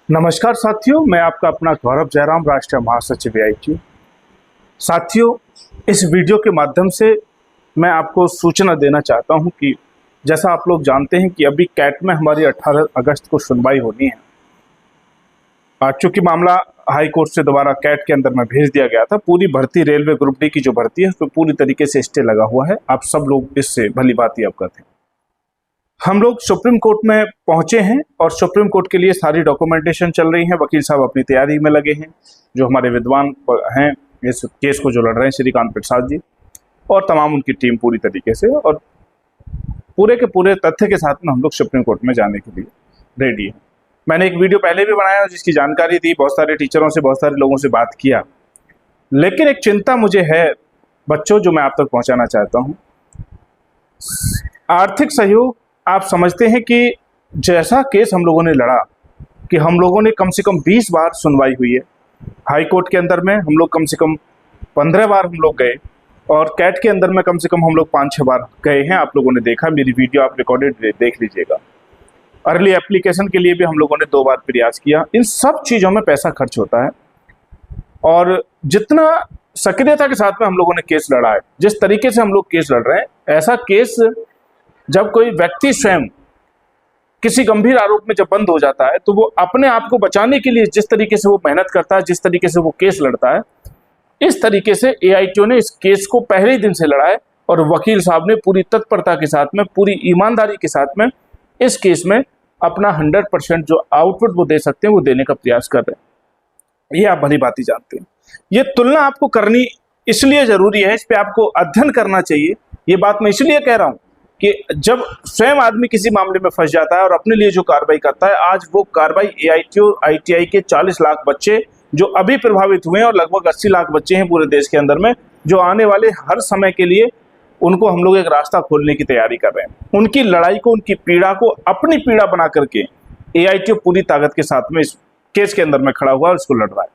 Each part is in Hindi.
नमस्कार साथियों, मैं आपका अपना गौरव जयराम, राष्ट्रीय महासचिव AITU। साथियों, इस वीडियो के माध्यम से मैं आपको सूचना देना चाहता हूं कि जैसा आप लोग जानते हैं कि अभी कैट में हमारी 18 अगस्त को सुनवाई होनी है। चूंकि मामला हाई कोर्ट से दोबारा कैट के अंदर में भेज दिया गया था, पूरी भर्ती रेलवे ग्रुप डी की जो भर्ती है उस पर पूरी तरीके से स्टे लगा हुआ है। आप सब लोग इससे भली भांति अवगत हैं। हम लोग सुप्रीम कोर्ट में पहुंचे हैं और सुप्रीम कोर्ट के लिए सारी डॉक्यूमेंटेशन चल रही है। वकील साहब अपनी तैयारी में लगे हैं, जो हमारे विद्वान हैं इस केस को जो लड़ रहे हैं, श्रीकांत प्रसाद जी और तमाम उनकी टीम पूरी तरीके से और पूरे के पूरे तथ्य के साथ में हम लोग सुप्रीम कोर्ट में जाने के लिए रेडी हैं। मैंने एक वीडियो पहले भी बनाया जिसकी जानकारी दी, बहुत सारे टीचरों से, बहुत सारे लोगों से बात किया, लेकिन एक चिंता मुझे है बच्चों, जो मैं आप तक पहुंचाना चाहता हूं। आर्थिक सहयोग, आप समझते हैं कि जैसा केस हम लोगों ने लड़ा कि हम लोगों ने कम से कम 20 बार सुनवाई हुई है हाई कोर्ट के अंदर में, हम लोग कम से कम 15 बार हम लोग गए और कैट के अंदर में कम से कम हम लोग 5-6 बार गए हैं। आप लोगों ने देखा, मेरी वीडियो आप रिकॉर्डेड देख लीजिएगा। अर्ली एप्लीकेशन के लिए भी हम लोगों ने 2 बार प्रयास किया। इन सब चीज़ों में पैसा खर्च होता है और जितना सक्रियता के साथ में हम लोगों ने केस लड़ा है, जिस तरीके से हम लोग केस लड़ रहे हैं, ऐसा केस जब कोई व्यक्ति स्वयं किसी गंभीर आरोप में जब बंद हो जाता है तो वो अपने आप को बचाने के लिए जिस तरीके से वो मेहनत करता है, जिस तरीके से वो केस लड़ता है, इस तरीके से AITU ने इस केस को पहले ही दिन से लड़ा है और वकील साहब ने पूरी तत्परता के साथ में, पूरी ईमानदारी के साथ में इस केस में अपना 100% जो आउटपुट वो दे सकते हैं वो देने का प्रयास कर रहे हैं। ये आप भली भांति जानते हैं। ये तुलना आपको करनी इसलिए जरूरी है, इस पर आपको अध्ययन करना चाहिए। ये बात मैं इसलिए कह रहा हूँ कि जब स्वयं आदमी किसी मामले में फंस जाता है और अपने लिए जो कार्रवाई करता है, आज वो कार्रवाई AITU ITI के 40 लाख बच्चे जो अभी प्रभावित हुए हैं और लगभग 80 लाख बच्चे हैं पूरे देश के अंदर में, जो आने वाले हर समय के लिए उनको हम लोग एक रास्ता खोलने की तैयारी कर रहे हैं। उनकी लड़ाई को, उनकी पीड़ा को अपनी पीड़ा बना करके AITU पूरी ताकत के साथ में इस केस के अंदर में खड़ा हुआ और इसको लड़ रहा है।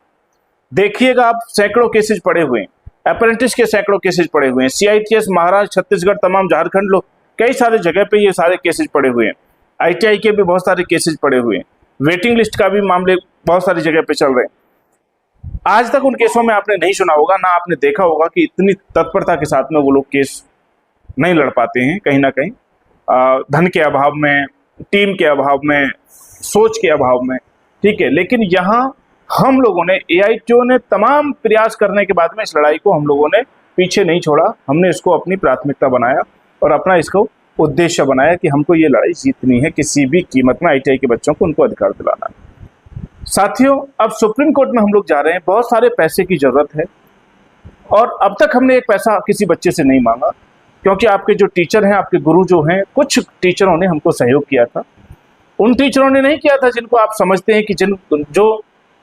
देखिएगा, आप सैकड़ों केसेज पड़े हुए हैं, अप्रेंटिस के सैकड़ों केसेज पड़े हुए हैं, CITS महाराष्ट्र, छत्तीसगढ़, तमाम झारखंड, लोग कई सारे जगह पे ये सारे केसेज पड़े हुए हैं। ITI के भी बहुत सारे केसेज पड़े हुए हैं। वेटिंग लिस्ट का भी मामले बहुत सारी जगह पे चल रहे हैं। आज तक उन केसों में आपने नहीं सुना होगा, ना आपने देखा होगा कि इतनी तत्परता के साथ में वो लोग केस नहीं लड़ पाते हैं, कहीं ना कहीं धन के अभाव में, टीम के अभाव में, सोच के अभाव में, ठीक है। लेकिन यहाँ हम लोगों ने, AITU ने तमाम प्रयास करने के बाद में इस लड़ाई को हम लोगों ने पीछे नहीं छोड़ा। हमने इसको अपनी प्राथमिकता बनाया और अपना इसको उद्देश्य बनाया कि हमको ये लड़ाई जीतनी है, किसी भी कीमत में ITI के बच्चों को उनको अधिकार दिलाना है। साथियों, अब सुप्रीम कोर्ट में हम लोग जा रहे हैं, बहुत सारे पैसे की जरूरत है और अब तक हमने एक पैसा किसी बच्चे से नहीं मांगा, क्योंकि आपके जो टीचर हैं, आपके गुरु जो हैं, कुछ टीचरों ने हमको सहयोग किया था। उन टीचरों ने नहीं किया था जिनको आप समझते हैं कि जो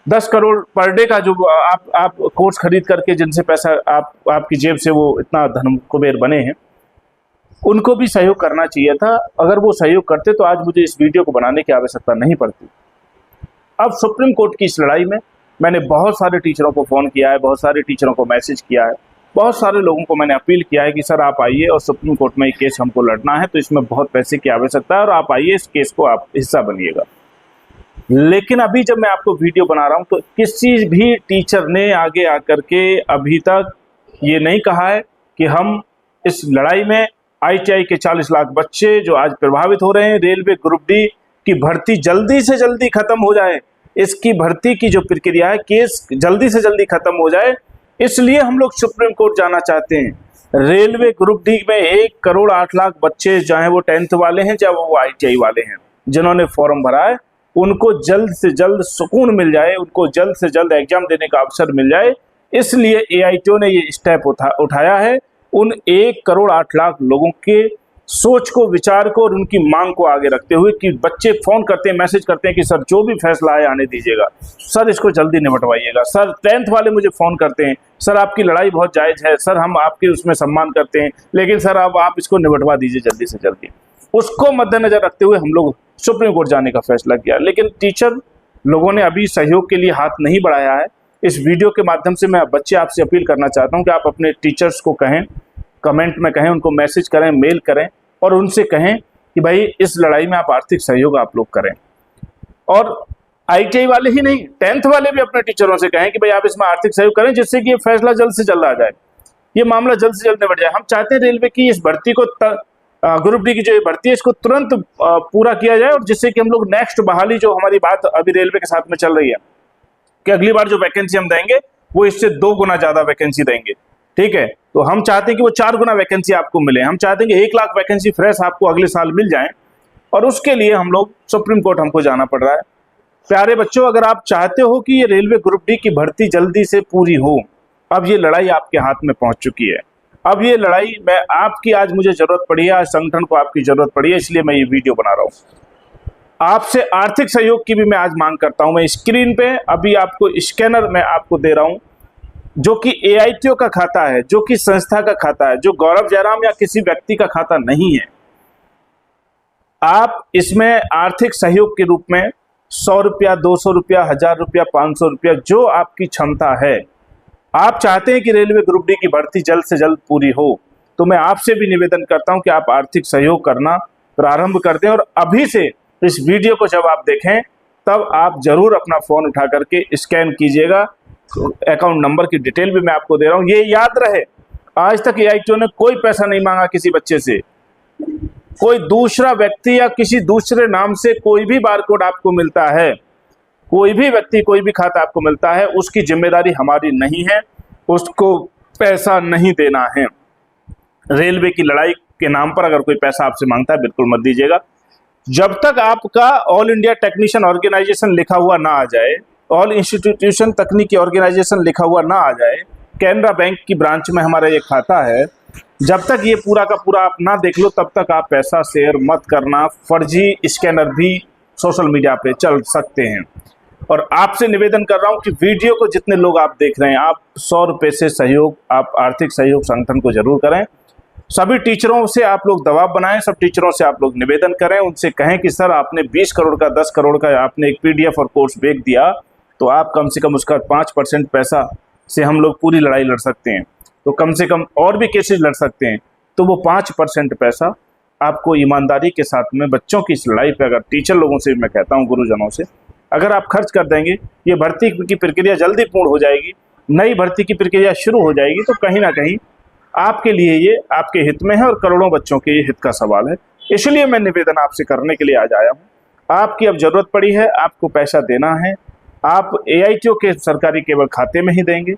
10 करोड़ पर डे का जो आप कोर्स खरीद करके जिनसे पैसा आपकी जेब से वो इतना धन कुबेर बने हैं, उनको भी सहयोग करना चाहिए था। अगर वो सहयोग करते तो आज मुझे इस वीडियो को बनाने की आवश्यकता नहीं पड़ती। अब सुप्रीम कोर्ट की इस लड़ाई में मैंने बहुत सारे टीचरों को फ़ोन किया है, बहुत सारे टीचरों को मैसेज किया है, बहुत सारे लोगों को मैंने अपील किया है कि सर आप आइए और सुप्रीम कोर्ट में ये केस हमको लड़ना है, तो इसमें बहुत पैसे की आवश्यकता है और आप आइए, इस केस को आप हिस्सा बनिएगा। लेकिन अभी जब मैं आपको वीडियो बना रहा हूँ तो किसी भी टीचर ने आगे आकर के अभी तक ये नहीं कहा है कि हम इस लड़ाई में ITI के 40 लाख बच्चे जो आज प्रभावित हो रहे हैं, रेलवे ग्रुप डी की भर्ती जल्दी से जल्दी खत्म हो जाए, इसकी भर्ती की जो प्रक्रिया है, केस जल्दी से जल्दी खत्म हो जाए, इसलिए हम लोग सुप्रीम कोर्ट जाना चाहते हैं। रेलवे ग्रुप डी में 1 करोड़ 8 लाख बच्चे, चाहे वो 10th वाले हैं, चाहे वो ITI वाले हैं, जिन्होंने फॉर्म भरा है, उनको जल्द से जल्द सुकून मिल जाए, उनको जल्द से जल्द एग्जाम देने का अवसर मिल जाए, इसलिए AITU ने ये स्टेप उठाया है। उन 1 करोड़ 8 लाख लोगों के सोच को, विचार को और उनकी मांग को आगे रखते हुए कि बच्चे फ़ोन करते हैं, मैसेज करते हैं कि सर जो भी फैसला है आने दीजिएगा, सर इसको जल्दी निपटवाइएगा। सर 10th वाले मुझे फ़ोन करते हैं, सर आपकी लड़ाई बहुत जायज़ है, सर हम आपके उसमें सम्मान करते हैं, लेकिन सर अब आप इसको निपटवा दीजिए जल्दी से जल्दी। उसको मद्देनजर रखते हुए हम लोग सुप्रीम कोर्ट जाने का फैसला किया। लेकिन टीचर लोगों ने अभी सहयोग के लिए हाथ नहीं बढ़ाया है। इस वीडियो के माध्यम से मैं बच्चे आपसे अपील करना चाहता हूं कि आप अपने टीचर्स को कहें, कमेंट में कहें, उनको मैसेज करें, मेल करें और उनसे कहें कि भाई इस लड़ाई में आप आर्थिक सहयोग आप लोग करें। और ITI वाले ही नहीं, 10th वाले भी अपने टीचरों से कहें कि भाई आप इसमें आर्थिक सहयोग करें, जिससे कि ये फैसला जल्द से जल्द आ जाए, ये मामला जल्द से जल्द निबट जाए। हम चाहते हैं रेलवे की इस भर्ती को ग्रुप डी की जो ये भर्ती है इसको तुरंत पूरा किया जाए, और जिससे कि हम लोग नेक्स्ट बहाली जो हमारी बात अभी रेलवे के साथ में चल रही है कि अगली बार जो वैकेंसी हम देंगे वो इससे 2 गुना ज्यादा वैकेंसी देंगे। ठीक है, तो हम चाहते हैं कि वो 4 गुना वैकेंसी आपको मिले। हम चाहते हैं कि 1 लाख वैकेंसी फ्रेश आपको अगले साल मिल जाए, और उसके लिए हम लोग सुप्रीम कोर्ट हमको जाना पड़ रहा है। प्यारे बच्चों, अगर आप चाहते हो कि ये रेलवे ग्रुप डी की भर्ती जल्दी से पूरी हो, अब ये लड़ाई आपके हाथ में पहुंच चुकी है। अब ये लड़ाई मैं आपकी आज मुझे जरूरत पड़ी है, आज संगठन को आपकी जरूरत पड़ी है, इसलिए मैं ये वीडियो बना रहा हूं। आपसे आर्थिक सहयोग की भी मैं आज मांग करता हूं। मैं स्क्रीन पे अभी आपको स्कैनर में आपको दे रहा हूं, जो कि AITO का खाता है, जो कि संस्था का खाता है, जो गौरव जयराम या किसी व्यक्ति का खाता नहीं है। आप इसमें आर्थिक सहयोग के रूप में 100 रुपया, 200 रुपया, 1000 रुपया, 500 रुपया, जो आपकी क्षमता है, आप चाहते हैं कि रेलवे ग्रुप डी की भर्ती जल्द से जल्द पूरी हो, तो मैं आपसे भी निवेदन करता हूं कि आप आर्थिक सहयोग करना प्रारंभ कर दें। और अभी से इस वीडियो को जब आप देखें तब आप जरूर अपना फोन उठा करके स्कैन कीजिएगा। अकाउंट नंबर की डिटेल भी मैं आपको दे रहा हूं। ये याद रहे, आज तक AITO ने कोई पैसा नहीं मांगा किसी बच्चे से। कोई दूसरा व्यक्ति या किसी दूसरे नाम से कोई भी बारकोड आपको मिलता है, कोई भी व्यक्ति कोई भी खाता आपको मिलता है, उसकी जिम्मेदारी हमारी नहीं है, उसको पैसा नहीं देना है। रेलवे की लड़ाई के नाम पर अगर कोई पैसा आपसे मांगता है, बिल्कुल मत दीजिएगा। जब तक आपका ऑल इंडिया टेक्नीशियन ऑर्गेनाइजेशन लिखा हुआ ना आ जाए, ऑल इंस्टीट्यूशन तकनीकी ऑर्गेनाइजेशन लिखा हुआ ना आ जाए, कैनरा बैंक की ब्रांच में हमारा ये खाता है, जब तक ये पूरा का पूरा आप ना देख लो तब तक आप पैसा शेयर मत करना। फर्जी स्कैनर भी सोशल मीडिया पे चल सकते हैं। और आपसे निवेदन कर रहा हूं कि वीडियो को जितने लोग आप देख रहे हैं, आप 100 रुपये से सहयोग, आप आर्थिक सहयोग संगठन को जरूर करें। सभी टीचरों से आप लोग दबाव बनाएं, सब टीचरों से आप लोग निवेदन करें, उनसे कहें कि सर आपने 20 करोड़ का, 10 करोड़ का आपने एक PDF और कोर्स बेच दिया, तो आप कम से कम उसका 5% पैसा से हम लोग पूरी लड़ाई लड़ सकते हैं, तो कम से कम और भी केसेस लड़ सकते हैं। तो वो 5% पैसा आपको ईमानदारी के साथ में बच्चों की इस लड़ाई पे, अगर टीचर लोगों से मैं कहता हूँ, गुरुजनों से, अगर आप खर्च कर देंगे, ये भर्ती की प्रक्रिया जल्दी पूर्ण हो जाएगी, नई भर्ती की प्रक्रिया शुरू हो जाएगी, तो कहीं ना कहीं आपके लिए ये आपके हित में है और करोड़ों बच्चों के ये हित का सवाल है। इसलिए मैं निवेदन आपसे करने के लिए आज आया हूँ। आपकी अब जरूरत पड़ी है, आपको पैसा देना है, आप AITO के सरकारी केवल खाते में ही देंगे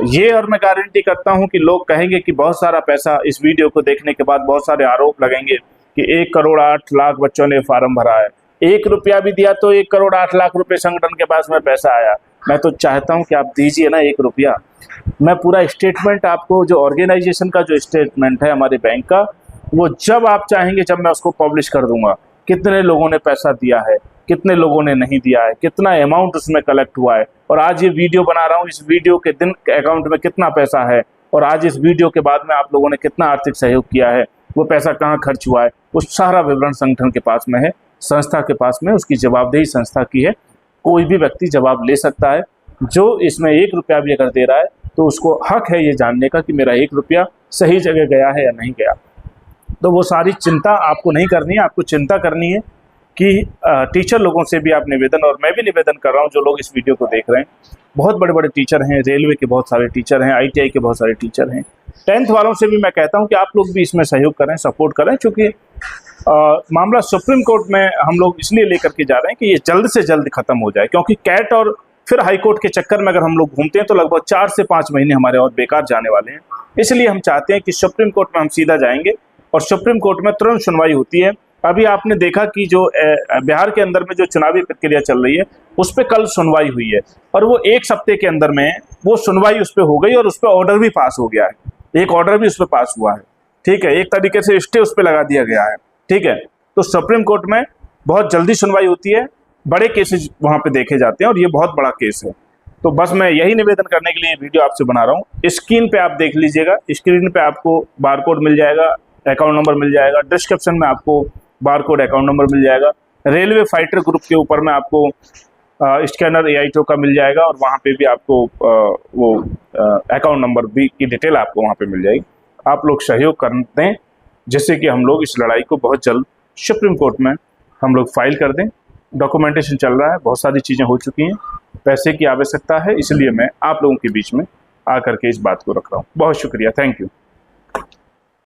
ये। और मैं गारंटी करता हूं कि लोग कहेंगे कि बहुत सारा पैसा, इस वीडियो को देखने के बाद बहुत सारे आरोप लगेंगे कि 1 करोड़ 8 लाख बच्चों ने फॉर्म भरा है, 1 रुपया भी दिया तो 1 करोड़ 8 लाख रुपए संगठन के पास में पैसा आया। मैं तो चाहता हूं कि आप दीजिए ना 1 रुपया। मैं पूरा स्टेटमेंट आपको, जो ऑर्गेनाइजेशन का जो स्टेटमेंट है हमारे बैंक का, वो जब आप चाहेंगे जब मैं उसको पब्लिश कर दूंगा, कितने लोगों ने पैसा दिया है, कितने लोगों ने नहीं दिया है, कितना अमाउंट उसमें कलेक्ट हुआ है, और आज ये वीडियो बना रहा हूँ, इस वीडियो के दिन अकाउंट में कितना पैसा है, और आज इस वीडियो के बाद में आप लोगों ने कितना आर्थिक सहयोग किया है, वो पैसा कहाँ खर्च हुआ है, वो सारा विवरण संगठन के पास में है, संस्था के पास में, उसकी जवाबदेही संस्था की है। कोई भी व्यक्ति जवाब ले सकता है। जो इसमें 1 रुपया भी अगर दे रहा है तो उसको हक है ये जानने का कि मेरा 1 रुपया सही जगह गया है या नहीं गया। तो वो सारी चिंता आपको नहीं करनी है, आपको चिंता करनी है कि टीचर लोगों से भी आप निवेदन, और मैं भी निवेदन कर रहा हूं, जो लोग इस वीडियो को देख रहे हैं, बहुत बड़े बड़े टीचर हैं, रेलवे के बहुत सारे टीचर हैं, ITI के बहुत सारे टीचर हैं, 10th वालों से भी मैं कहता हूं कि आप लोग भी इसमें सहयोग करें, सपोर्ट करें, क्योंकि मामला सुप्रीम कोर्ट में हम लोग इसलिए लेकर के जा रहे हैं कि ये जल्द से जल्द खत्म हो जाए। क्योंकि कैट और फिर हाईकोर्ट के चक्कर में अगर हम लोग घूमते हैं तो लगभग 4 से 5 महीने हमारे और बेकार जाने वाले हैं। इसलिए हम चाहते हैं कि सुप्रीम कोर्ट में हम सीधा जाएंगे और सुप्रीम कोर्ट में तुरंत सुनवाई होती है। अभी आपने देखा कि जो बिहार के अंदर में जो चुनावी प्रक्रिया चल रही है उस पर कल सुनवाई हुई है, और वो 1 सप्ताह के अंदर में वो सुनवाई उस पर हो गई और उस पर ऑर्डर भी पास हो गया है, एक ऑर्डर भी उस पर पास हुआ है। ठीक है, एक तरीके से स्टे उस पर लगा दिया गया है। ठीक है, तो सुप्रीम कोर्ट में बहुत जल्दी सुनवाई होती है, बड़े केसेस वहां पे देखे जाते हैं और ये बहुत बड़ा केस है। तो बस मैं यही निवेदन करने के लिए वीडियो आपसे बना रहा हूँ। स्क्रीन पे आप देख लीजिएगा, स्क्रीन पे आपको बारकोड मिल जाएगा, अकाउंट नंबर मिल जाएगा, डिस्क्रिप्शन में आपको बारकोड अकाउंट नंबर मिल जाएगा, रेलवे फाइटर ग्रुप के ऊपर में आपको स्कैनर AITO का मिल जाएगा और वहाँ पे भी आपको वो अकाउंट नंबर भी की डिटेल आपको वहाँ पे मिल जाएगी। आप लोग सहयोग कर दें जिससे कि हम लोग इस लड़ाई को बहुत जल्द सुप्रीम कोर्ट में हम लोग फाइल कर दें डॉक्यूमेंटेशन चल रहा है, बहुत सारी चीज़ें हो चुकी हैं, पैसे की आवश्यकता है, इसलिए मैं आप लोगों के बीच में आकर के इस बात को रख रहा हूँ। बहुत शुक्रिया, थैंक यू।